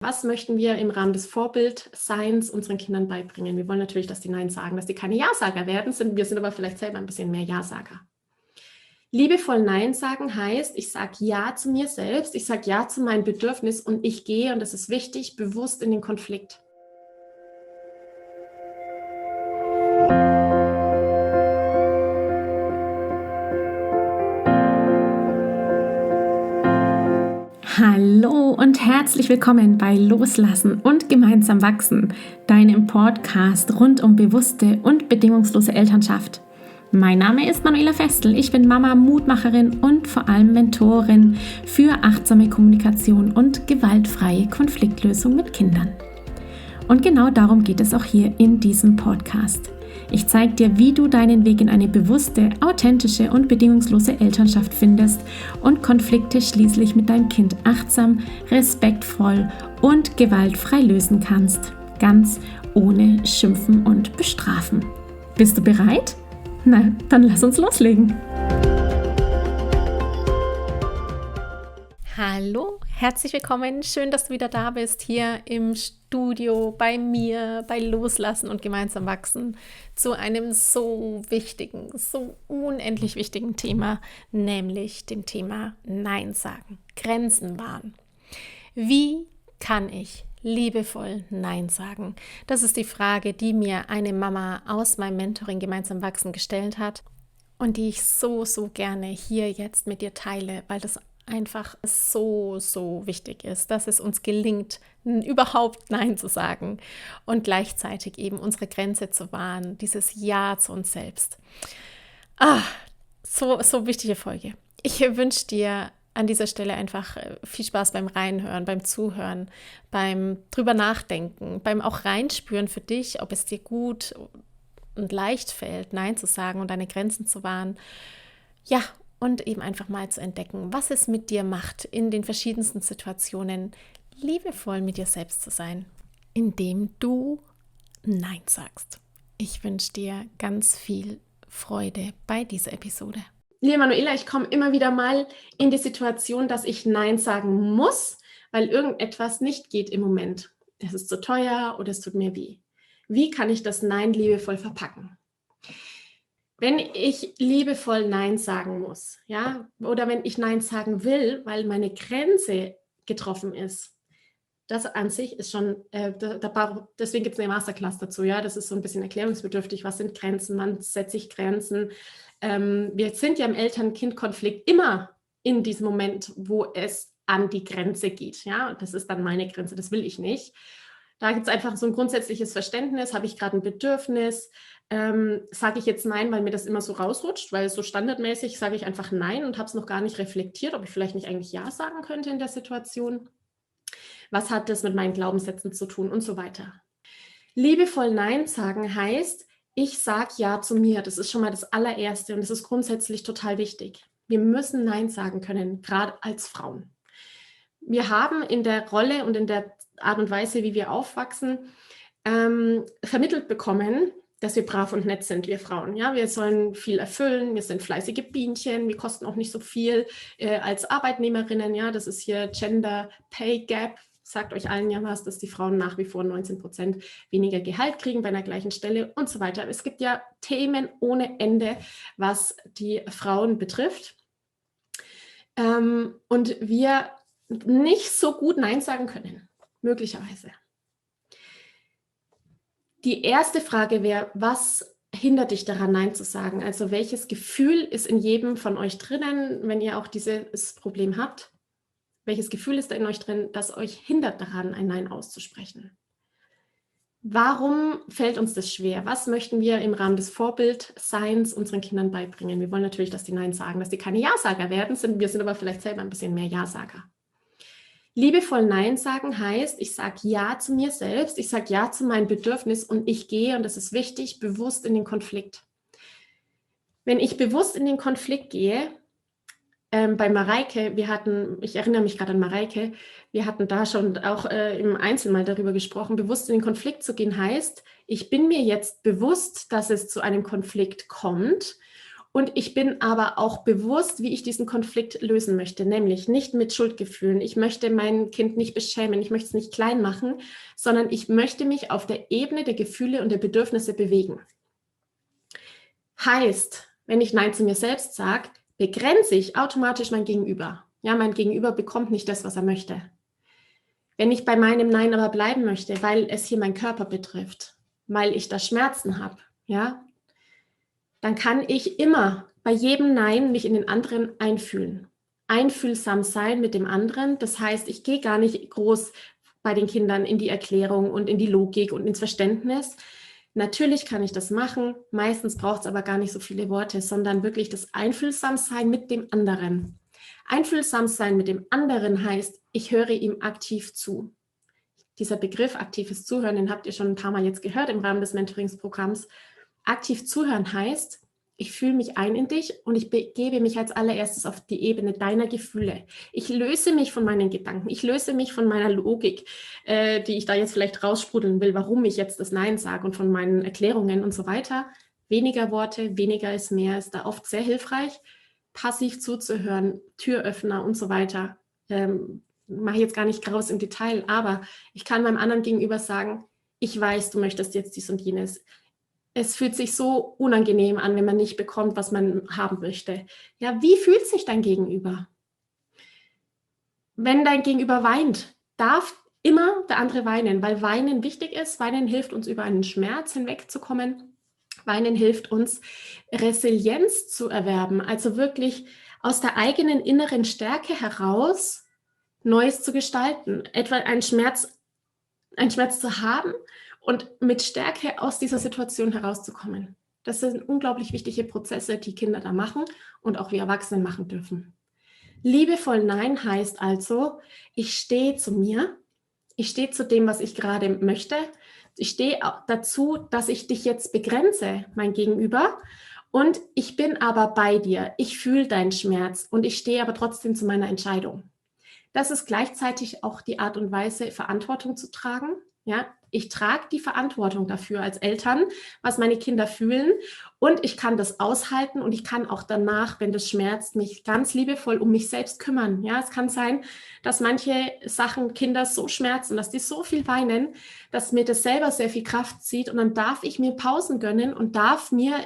Was möchten wir im Rahmen des Vorbildseins unseren Kindern beibringen? Wir wollen natürlich, dass die Nein sagen, dass die keine Ja-Sager werden. Wir sind aber vielleicht selber ein bisschen mehr Ja-Sager. Liebevoll Nein sagen heißt, ich sage Ja zu mir selbst, ich sage Ja zu meinem Bedürfnis und ich gehe, und das ist wichtig, bewusst in den Konflikt. Hallo und herzlich willkommen bei Loslassen und gemeinsam wachsen, deinem Podcast rund um bewusste und bedingungslose Elternschaft. Mein Name ist Manuela Festel, ich bin Mama, Mutmacherin und vor allem Mentorin für achtsame Kommunikation und gewaltfreie Konfliktlösung mit Kindern. Und genau darum geht es auch hier in diesem Podcast. Ich zeige dir, wie du deinen Weg in eine bewusste, authentische und bedingungslose Elternschaft findest und Konflikte schließlich mit deinem Kind achtsam, respektvoll und gewaltfrei lösen kannst. Ganz ohne Schimpfen und Bestrafen. Bist du bereit? Na, dann lass uns loslegen. Hallo, herzlich willkommen. Schön, dass du wieder da bist, hier im Studio, bei mir, bei Loslassen und gemeinsam wachsen, zu einem so wichtigen, so unendlich wichtigen Thema, nämlich dem Thema Nein sagen, Grenzen wahren. Wie kann ich liebevoll Nein sagen? Das ist die Frage, die mir eine Mama aus meinem Mentoring Gemeinsam wachsen gestellt hat und die ich so gerne hier jetzt mit dir teile, weil das einfach so wichtig ist, dass es uns gelingt, überhaupt Nein zu sagen und gleichzeitig eben unsere Grenze zu wahren, dieses Ja zu uns selbst. So wichtige Folge. Ich wünsche dir an dieser Stelle einfach viel Spaß beim Reinhören, beim Zuhören, beim drüber nachdenken, beim auch reinspüren für dich, ob es dir gut und leicht fällt, Nein zu sagen und deine Grenzen zu wahren. Ja, und eben einfach mal zu entdecken, was es mit dir macht, in den verschiedensten Situationen liebevoll mit dir selbst zu sein, indem du Nein sagst. Ich wünsche dir ganz viel Freude bei dieser Episode. Liebe Manuela, ich komme immer wieder mal in die Situation, dass ich Nein sagen muss, weil irgendetwas nicht geht im Moment. Es ist zu teuer oder es tut mir weh. Wie kann ich das Nein liebevoll verpacken? Wenn ich liebevoll Nein sagen muss, ja, oder wenn ich Nein sagen will, weil meine Grenze getroffen ist, das an sich ist schon, deswegen gibt es eine Masterclass dazu, ja, das ist so ein bisschen erklärungsbedürftig, was sind Grenzen, wann setze ich Grenzen. Wir sind ja im Eltern-Kind-Konflikt immer in diesem Moment, wo es an die Grenze geht, ja, und das ist dann meine Grenze, das will ich nicht. Da gibt es einfach so ein grundsätzliches Verständnis, habe ich gerade ein Bedürfnis, sage ich jetzt Nein, weil mir das immer so rausrutscht, weil so standardmäßig sage ich einfach Nein und habe es noch gar nicht reflektiert, ob ich vielleicht nicht eigentlich Ja sagen könnte in der Situation. Was hat das mit meinen Glaubenssätzen zu tun und so weiter. Liebevoll Nein sagen heißt, ich sage Ja zu mir. Das ist schon mal das allererste und das ist grundsätzlich total wichtig. Wir müssen Nein sagen können, gerade als Frauen. Wir haben in der Rolle und in der Art und Weise, wie wir aufwachsen, vermittelt bekommen, dass wir brav und nett sind, wir Frauen. Ja, wir sollen viel erfüllen, wir sind fleißige Bienchen, wir kosten auch nicht so viel als Arbeitnehmerinnen. Ja, das ist hier Gender Pay Gap. Sagt euch allen ja was, dass die Frauen nach wie vor 19% weniger Gehalt kriegen bei einer gleichen Stelle und so weiter. Es gibt ja Themen ohne Ende, was die Frauen betrifft. Und wir nicht so gut Nein sagen können, möglicherweise. Die erste Frage wäre, was hindert dich daran, Nein zu sagen? Also welches Gefühl ist in jedem von euch drinnen, wenn ihr auch dieses Problem habt? Welches Gefühl ist da in euch drin, das euch hindert daran, ein Nein auszusprechen? Warum fällt uns das schwer? Was möchten wir im Rahmen des Vorbildseins unseren Kindern beibringen? Wir wollen natürlich, dass die Nein sagen, dass die keine Ja-Sager werden. Wir sind aber vielleicht selber ein bisschen mehr Ja-Sager. Liebevoll Nein sagen heißt, ich sage Ja zu mir selbst, ich sage Ja zu meinem Bedürfnis und ich gehe, und das ist wichtig, bewusst in den Konflikt. Wenn ich bewusst in den Konflikt gehe, bei Mareike, ich erinnere mich gerade an Mareike, wir hatten da schon auch im Einzelnen mal darüber gesprochen, bewusst in den Konflikt zu gehen heißt, ich bin mir jetzt bewusst, dass es zu einem Konflikt kommt Und ich bin aber auch bewusst, wie ich diesen Konflikt lösen möchte, nämlich nicht mit Schuldgefühlen. Ich möchte mein Kind nicht beschämen, ich möchte es nicht klein machen, sondern ich möchte mich auf der Ebene der Gefühle und der Bedürfnisse bewegen. Heißt, wenn ich Nein zu mir selbst sage, begrenze ich automatisch mein Gegenüber. Ja, mein Gegenüber bekommt nicht das, was er möchte. Wenn ich bei meinem Nein aber bleiben möchte, weil es hier meinen Körper betrifft, weil ich da Schmerzen habe, ja, dann kann ich immer bei jedem Nein mich in den anderen einfühlen. Einfühlsam sein mit dem anderen. Das heißt, ich gehe gar nicht groß bei den Kindern in die Erklärung und in die Logik und ins Verständnis. Natürlich kann ich das machen. Meistens braucht es aber gar nicht so viele Worte, sondern wirklich das Einfühlsamsein mit dem anderen. Einfühlsam sein mit dem anderen heißt, ich höre ihm aktiv zu. Dieser Begriff aktives Zuhören, den habt ihr schon ein paar Mal jetzt gehört im Rahmen des Mentoringsprogramms. Aktiv zuhören heißt, ich fühle mich ein in dich und ich begebe mich als allererstes auf die Ebene deiner Gefühle. Ich löse mich von meinen Gedanken, ich löse mich von meiner Logik, die ich da jetzt vielleicht raussprudeln will, warum ich jetzt das Nein sage und von meinen Erklärungen und so weiter. Weniger Worte, weniger ist mehr, ist da oft sehr hilfreich. Passiv zuzuhören, Türöffner und so weiter. Mache ich jetzt gar nicht groß im Detail, aber ich kann meinem anderen gegenüber sagen, ich weiß, du möchtest jetzt dies und jenes. Es fühlt sich so unangenehm an, wenn man nicht bekommt, was man haben möchte. Ja, wie fühlt sich dein Gegenüber? Wenn dein Gegenüber weint, darf immer der andere weinen, weil Weinen wichtig ist. Weinen hilft uns, über einen Schmerz hinwegzukommen. Weinen hilft uns, Resilienz zu erwerben, also wirklich aus der eigenen inneren Stärke heraus Neues zu gestalten. Etwa einen Schmerz zu haben und mit Stärke aus dieser Situation herauszukommen. Das sind unglaublich wichtige Prozesse, die Kinder da machen und auch wir Erwachsene machen dürfen. Liebevoll Nein heißt also, ich stehe zu mir, ich stehe zu dem, was ich gerade möchte. Ich stehe dazu, dass ich dich jetzt begrenze, mein Gegenüber, und ich bin aber bei dir. Ich fühle deinen Schmerz und ich stehe aber trotzdem zu meiner Entscheidung. Das ist gleichzeitig auch die Art und Weise, Verantwortung zu tragen. Ja, ich trage die Verantwortung dafür als Eltern, was meine Kinder fühlen, und ich kann das aushalten und ich kann auch danach, wenn das schmerzt, mich ganz liebevoll um mich selbst kümmern. Ja, es kann sein, dass manche Sachen Kinder so schmerzen, dass die so viel weinen, dass mir das selber sehr viel Kraft zieht, und dann darf ich mir Pausen gönnen und darf mir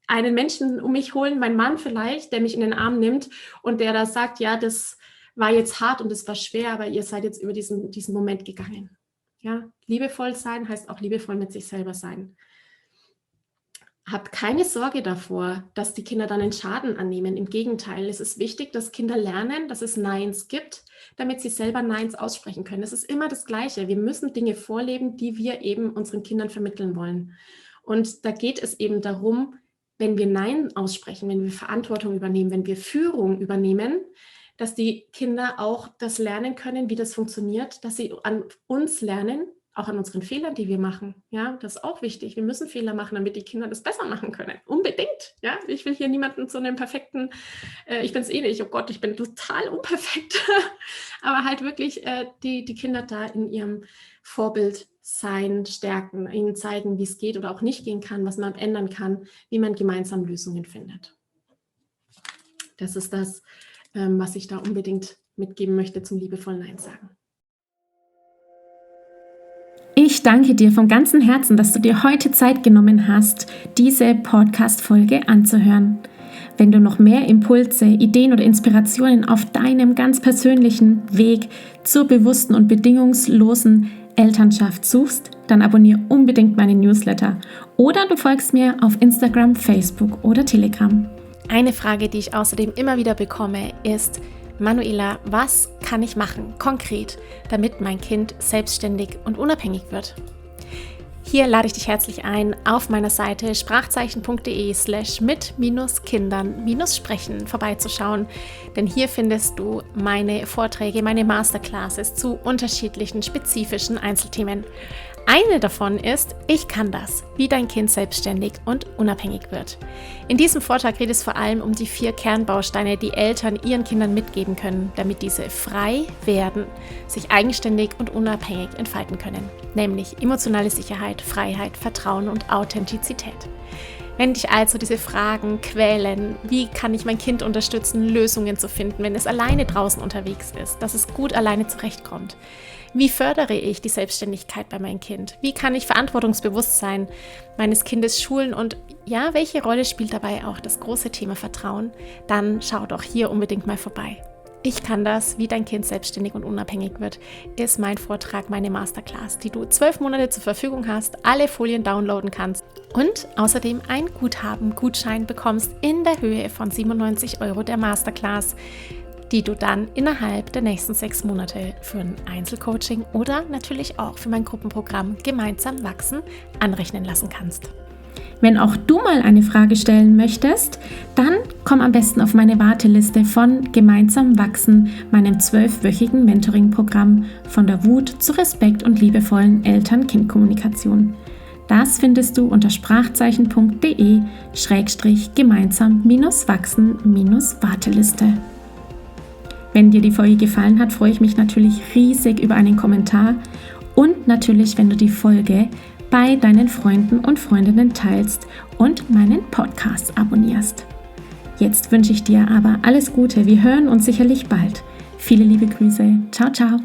einen Menschen um mich holen, mein Mann vielleicht, der mich in den Arm nimmt und der da sagt, ja, das war jetzt hart und das war schwer, aber ihr seid jetzt über diesen Moment gegangen. Ja, liebevoll sein heißt auch liebevoll mit sich selber sein. Habt keine Sorge davor, dass die Kinder dann einen Schaden annehmen. Im Gegenteil, es ist wichtig, dass Kinder lernen, dass es Neins gibt, damit sie selber Neins aussprechen können. Es ist immer das Gleiche. Wir müssen Dinge vorleben, die wir eben unseren Kindern vermitteln wollen. Und da geht es eben darum, wenn wir Nein aussprechen, wenn wir Verantwortung übernehmen, wenn wir Führung übernehmen, dass die Kinder auch das lernen können, wie das funktioniert, dass sie an uns lernen, auch an unseren Fehlern, die wir machen. Ja, das ist auch wichtig. Wir müssen Fehler machen, damit die Kinder das besser machen können. Unbedingt. Ja, ich will hier niemanden zu einem perfekten, ich bin es eh nicht, oh Gott, ich bin total unperfekt. Aber halt wirklich die Kinder da in ihrem Vorbildsein stärken, ihnen zeigen, wie es geht oder auch nicht gehen kann, was man ändern kann, wie man gemeinsam Lösungen findet. Das ist das, was ich da unbedingt mitgeben möchte zum liebevollen Nein sagen. Ich danke dir von ganzem Herzen, dass du dir heute Zeit genommen hast, diese Podcast-Folge anzuhören. Wenn du noch mehr Impulse, Ideen oder Inspirationen auf deinem ganz persönlichen Weg zur bewussten und bedingungslosen Elternschaft suchst, dann abonniere unbedingt meinen Newsletter oder du folgst mir auf Instagram, Facebook oder Telegram. Eine Frage, die ich außerdem immer wieder bekomme, ist: Manuela, was kann ich machen, konkret, damit mein Kind selbstständig und unabhängig wird? Hier lade ich dich herzlich ein, auf meiner Seite sprachzeichen.de/mit-kindern-sprechen vorbeizuschauen, denn hier findest du meine Vorträge, meine Masterclasses zu unterschiedlichen spezifischen Einzelthemen. Eine davon ist: Ich kann das, wie dein Kind selbstständig und unabhängig wird. In diesem Vortrag geht es vor allem um die 4 Kernbausteine, die Eltern ihren Kindern mitgeben können, damit diese frei werden, sich eigenständig und unabhängig entfalten können, nämlich emotionale Sicherheit, Freiheit, Vertrauen und Authentizität. Wenn dich also diese Fragen quälen, wie kann ich mein Kind unterstützen, Lösungen zu finden, wenn es alleine draußen unterwegs ist, dass es gut alleine zurechtkommt? Wie fördere ich die Selbstständigkeit bei meinem Kind? Wie kann ich Verantwortungsbewusstsein meines Kindes schulen? Und ja, welche Rolle spielt dabei auch das große Thema Vertrauen? Dann schau doch hier unbedingt mal vorbei. Ich kann das, wie dein Kind selbstständig und unabhängig wird, ist mein Vortrag, meine Masterclass, die du 12 Monate zur Verfügung hast, alle Folien downloaden kannst und außerdem ein Gutschein bekommst in der Höhe von 97 € der Masterclass, die du dann innerhalb der nächsten 6 Monate für ein Einzelcoaching oder natürlich auch für mein Gruppenprogramm Gemeinsam wachsen anrechnen lassen kannst. Wenn auch du mal eine Frage stellen möchtest, dann komm am besten auf meine Warteliste von Gemeinsam wachsen, meinem 12-wöchigen Mentoring-Programm von der Wut zu Respekt und liebevollen Eltern-Kind-Kommunikation. Das findest du unter sprachzeichen.de/gemeinsam-wachsen-Warteliste. Wenn dir die Folge gefallen hat, freue ich mich natürlich riesig über einen Kommentar und natürlich, wenn du die Folge bei deinen Freunden und Freundinnen teilst und meinen Podcast abonnierst. Jetzt wünsche ich dir aber alles Gute. Wir hören uns sicherlich bald. Viele liebe Grüße. Ciao, ciao.